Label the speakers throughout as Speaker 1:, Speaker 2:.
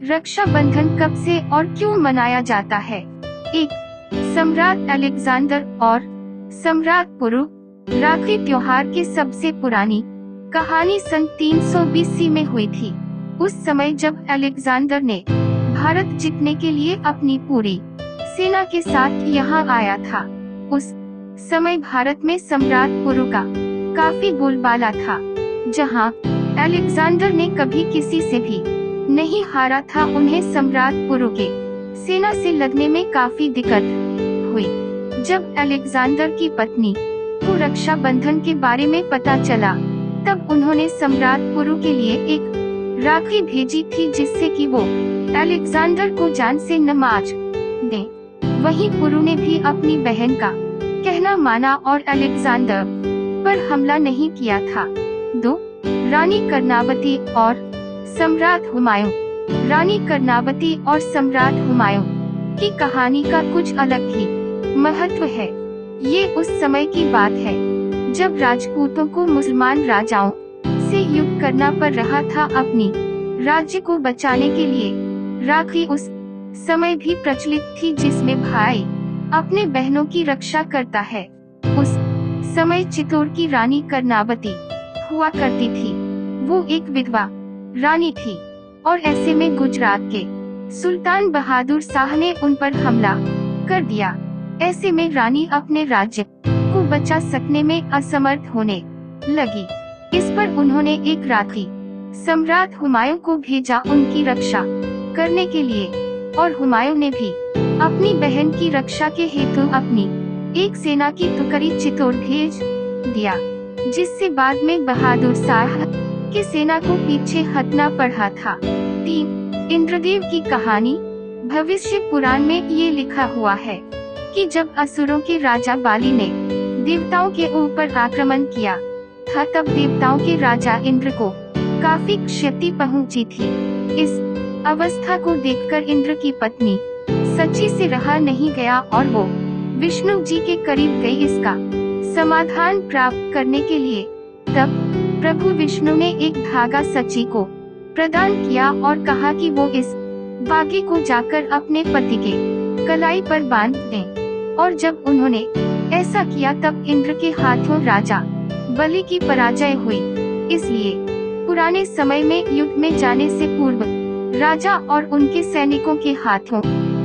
Speaker 1: रक्षाबंधन कब से और क्यों मनाया जाता है? 1. सम्राट अलेक्जेंडर और सम्राट पुरु। राखी त्योहार की सबसे पुरानी कहानी सन 300 BC में हुई थी। उस समय जब अलेक्जेंडर ने भारत जीतने के लिए अपनी पूरी सेना के साथ यहाँ आया था। उस समय भारत में सम्राट पुरु का काफी बोलबाला था। जहाँ अलेक्जेंडर ने कभी किसी से भी नहीं हारा था, उन्हें सम्राट पुरु के सेना से लड़ने में काफी दिक्कत हुई। जब अलेक्जेंडर की पत्नी को रक्षाबंधन के बारे में पता चला, तब उन्होंने सम्राट पुरु के लिए एक राखी भेजी थी, जिससे कि वो अलेक्जेंडर को जान से न मार दे। वहीं पुरु ने भी अपनी बहन का कहना माना और अलेक्जेंडर पर हमला नहीं किया था। 2. रानी कर्णावती और सम्राट हुमायूं। रानी कर्णावती और सम्राट हुमायूं की कहानी का कुछ अलग ही महत्व है। ये उस समय की बात है जब राजपूतों को मुसलमान राजाओं से युद्ध करना पड़ रहा था। अपनी राज्य को बचाने के लिए राखी उस समय भी प्रचलित थी, जिसमें भाई अपने बहनों की रक्षा करता है। उस समय चित्तौड़ की रानी कर्णावती हुआ करती थी। वो एक विधवा रानी थी और ऐसे में गुजरात के सुल्तान बहादुर शाह ने उन पर हमला कर दिया। ऐसे में रानी अपने राज्य को बचा सकने में असमर्थ होने लगी। इस पर उन्होंने एक राखी सम्राट हुमायूं को भेजा उनकी रक्षा करने के लिए, और हुमायूं ने भी अपनी बहन की रक्षा के हेतु अपनी एक सेना की टुकड़ी चित्तौड़ भेज दिया, जिससे बाद में बहादुर शाह की सेना को पीछे हटना पड़ा था। 3. इंद्रदेव की कहानी। भविष्य पुराण में ये लिखा हुआ है कि जब असुरों के राजा बाली ने देवताओं के ऊपर आक्रमण किया था, तब देवताओं के राजा इंद्र को काफी क्षति पहुंची थी। इस अवस्था को देखकर इंद्र की पत्नी सची से रहा नहीं गया और वो विष्णु जी के करीब गई इसका समाधान प्राप्त करने के लिए। तब प्रभु विष्णु ने एक धागा सची को प्रदान किया और कहा कि वो इस धागे को जाकर अपने पति के कलाई पर बांध दें। और जब उन्होंने ऐसा किया, तब इंद्र के हाथों राजा बलि की पराजय हुई। इसलिए पुराने समय में युद्ध में जाने से पूर्व राजा और उनके सैनिकों के हाथों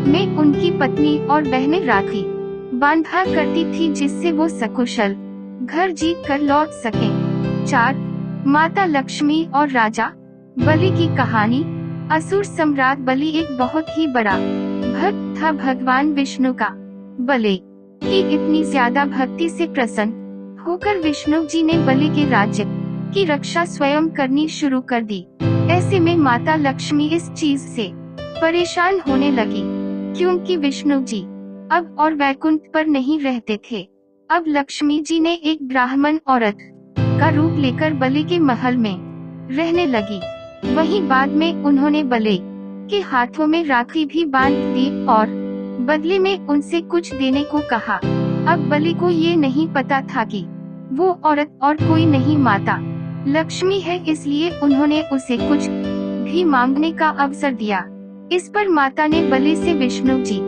Speaker 1: में उनकी पत्नी और बहनें राखी बांधा करती थी, जिससे वो सकुशल घर जीत कर लौट सकें। 4. माता लक्ष्मी और राजा बलि की कहानी। असुर सम्राट बलि एक बहुत ही बड़ा भक्त था भगवान विष्णु का। बलि की इतनी ज्यादा भक्ति से प्रसन्न होकर विष्णु जी ने बलि के राज्य की रक्षा स्वयं करनी शुरू कर दी। ऐसे में माता लक्ष्मी इस चीज से परेशान होने लगी, क्योंकि विष्णु जी अब और वैकुंठ पर नहीं रहते थे। अब लक्ष्मी जी ने एक ब्राह्मण औरत का रूप लेकर बलि के महल में रहने लगी। वहीं बाद में उन्होंने बलि के हाथों में राखी भी बांध दी और बदले में उनसे कुछ देने को कहा। अब बलि को ये नहीं पता था कि वो औरत और कोई नहीं माता लक्ष्मी है, इसलिए उन्होंने उसे कुछ भी मांगने का अवसर दिया। इस पर माता ने बलि से विष्णु जी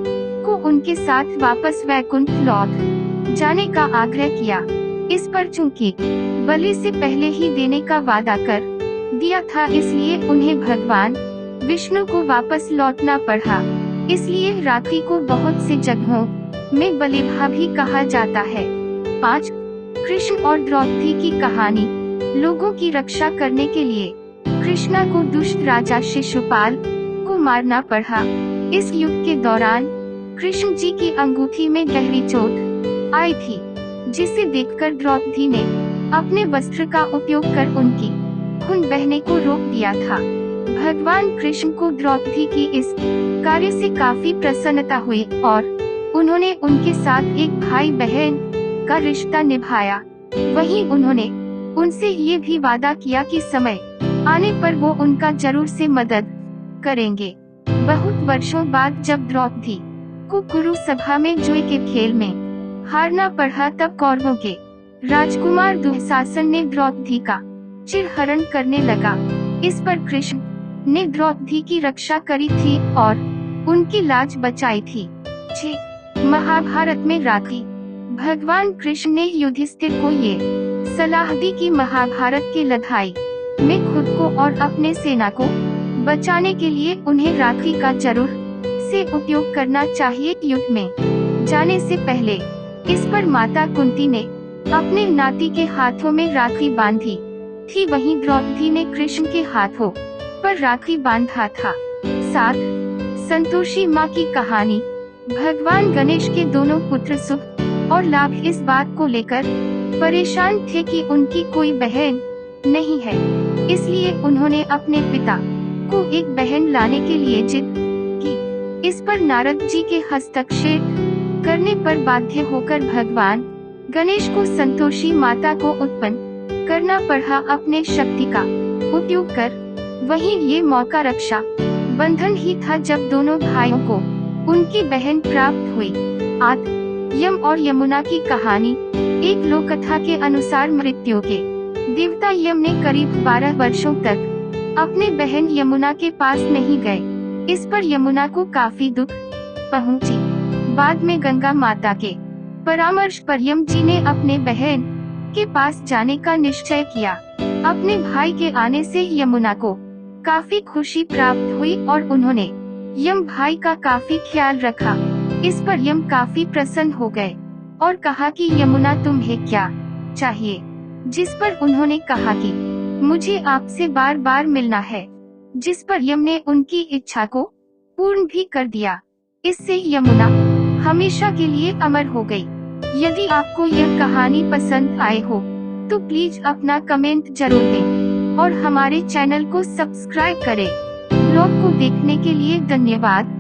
Speaker 1: को उनके साथ वापस वैकुंठ लौट जाने का आग्रह किया। इस पर चूंकि बलि से पहले ही देने का वादा कर दिया था, इसलिए उन्हें भगवान विष्णु को वापस लौटना पड़ा। इसलिए राखी को बहुत से जगहों में बलिभा भी कहा जाता है। 5. कृष्ण और द्रौपदी की कहानी। लोगों की रक्षा करने के लिए कृष्णा को दुष्ट राजा शिशुपाल को मारना पड़ा। इस युद्ध के दौरान कृष्ण जी की अंगूठी में गहरी चोट आई थी, जिसे देखकर द्रौपदी ने अपने वस्त्र का उपयोग कर उनकी खून बहने को रोक दिया था। भगवान कृष्ण को द्रौपदी की इस कार्य से काफी प्रसन्नता हुई और उन्होंने उनके साथ एक भाई बहन का रिश्ता निभाया। वहीं उन्होंने उनसे ये भी वादा किया कि समय आने पर वो उनका जरूर से मदद करेंगे। बहुत वर्षों बाद जब द्रौपदी को कुरु सभा में जुए के खेल में हारना पड़ा, तब कौरवों के राजकुमार दुशासन ने द्रौपदी का चिरहरण करने लगा। इस पर कृष्ण ने द्रौपदी की रक्षा करी थी और उनकी लाज बचाई थी। 6. महाभारत में राखी। भगवान कृष्ण ने युधिष्ठिर को ये सलाह दी कि महाभारत की लड़ाई में खुद को और अपने सेना को बचाने के लिए उन्हें राखी का जरूर से उपयोग करना चाहिए। युद्ध में जाने से पहले इस पर माता कुंती ने अपने नाती के हाथों में राखी बांधी थी, वहीं द्रौपदी ने कृष्ण के हाथों पर राखी बांधा था। 7. संतोषी माँ की कहानी। भगवान गणेश के दोनों पुत्र सुख और लाभ इस बात को लेकर परेशान थे कि उनकी कोई बहन नहीं है, इसलिए उन्होंने अपने पिता को एक बहन लाने के लिए जिद की। इस पर नारद जी के हस्तक्षेप करने पर बाध्य होकर भगवान गणेश को संतोषी माता को उत्पन्न करना पड़ा अपने शक्ति का उपयोग कर। वहीं ये मौका रक्षा बंधन ही था जब दोनों भाइयों को उनकी बहन प्राप्त हुई। 8. यम और यमुना की कहानी। एक लोक कथा के अनुसार मृत्यु के देवता यम ने करीब 12 वर्षों तक अपने बहन यमुना के पास नहीं गए। इस पर यमुना को काफी दुख पहुंची। बाद में गंगा माता के परामर्श पर यम जी ने अपने बहन के पास जाने का निश्चय किया। अपने भाई के आने से यमुना को काफी खुशी प्राप्त हुई और उन्होंने यम भाई का काफी ख्याल रखा। इस पर यम काफी प्रसन्न हो गए और कहा कि यमुना तुम्हें क्या चाहिए, जिस पर उन्होंने कहा कि मुझे आपसे बार बार मिलना है, जिस पर यम ने उनकी इच्छा को पूर्ण भी कर दिया। इससे यमुना हमेशा के लिए अमर हो गई। यदि आपको यह कहानी पसंद आए हो तो प्लीज अपना कमेंट जरूर दें और हमारे चैनल को सब्सक्राइब करें। ब्लॉग को देखने के लिए धन्यवाद।